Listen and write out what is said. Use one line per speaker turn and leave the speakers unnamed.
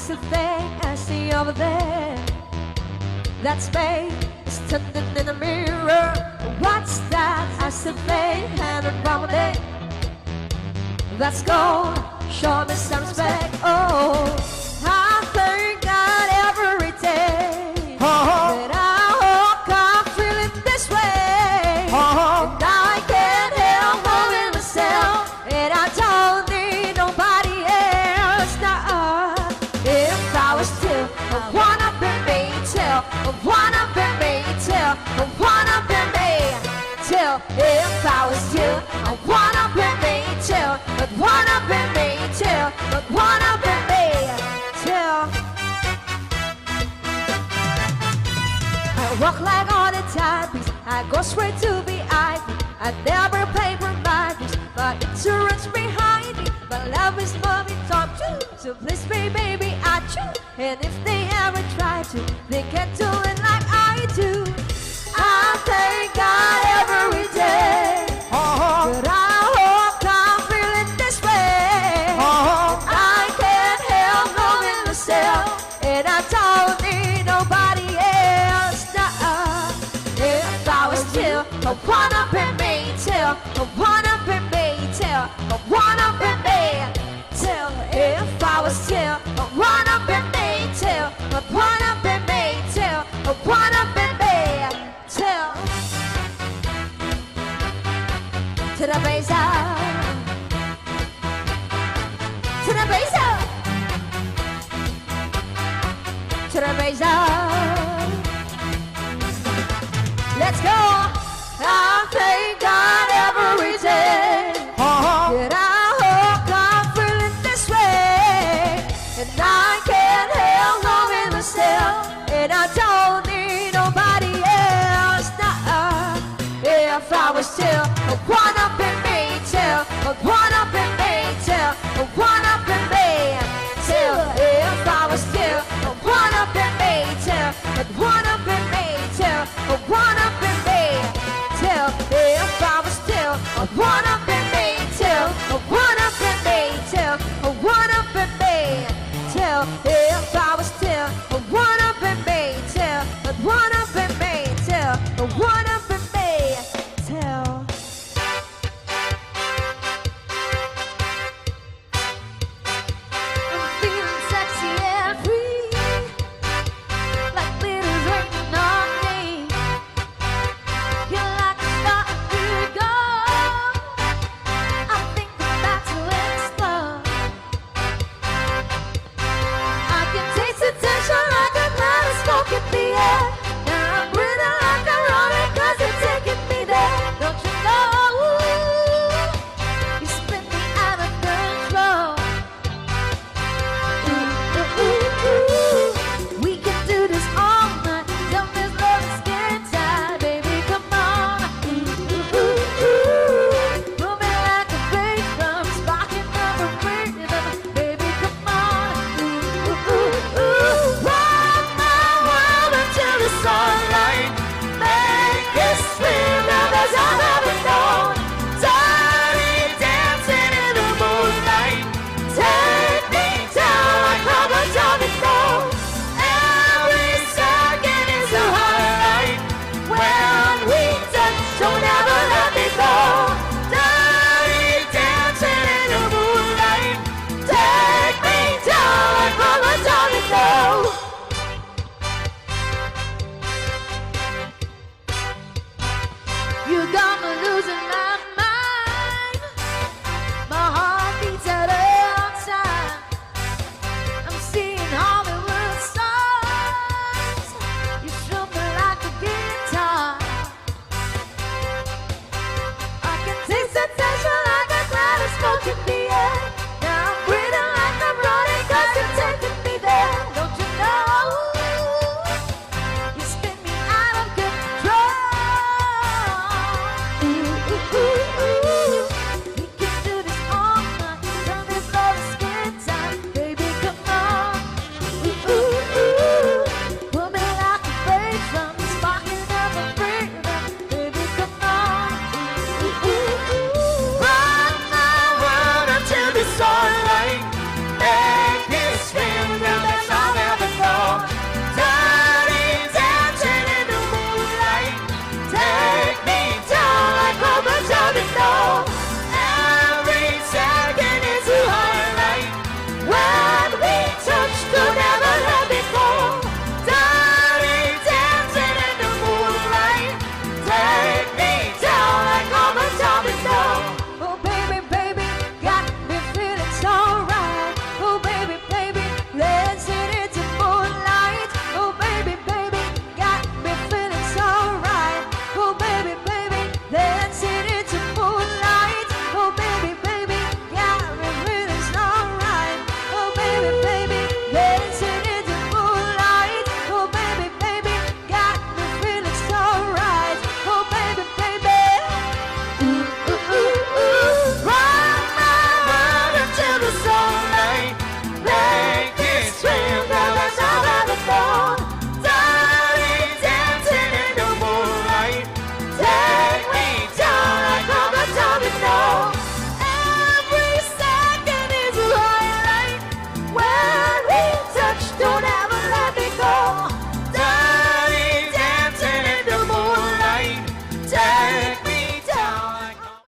a thing I see over there. That's me, standing in the mirror. What's that? I see a thing hanging from me. Let's go, show me some respect. Oh, I thank God every day that I woke up feeling this way. And I can't help loving myself, and I don't need nobody else. Now, if I was still, I wanna be me till, I wanna be me till, I wanna be me till. If I was still, I wanna be me till, I wanna be me till, I wanna be me till. I walk like all the typies, I go straight to VIP. I never pay for my dues, my insurance behind me. My love is mommy top too, so please me baby I choose. And if they ever try to, they can't do it like I do. I thank God every day that I hope I'm feeling this way. I can't help loving myself, and I don't need nobody else. Nah, if I was still, I wanna be me till, I wanna be me till, I wanna be me till. If I was still, I wanna be me till, I wanna be me till, I wanna be me till. To the bass out, to the bass out, to the bass out. Let's go. I thank God every day that I hope I'm feeling this way. And I can't help loving myself, and I don't need nobody else. Nah, if I was still, I wanna be me till, I wanna be me till, I wanna be me till. If I was still, I wanna be me till, I wanna be me till, I wanna be me till. If I was still, I wanna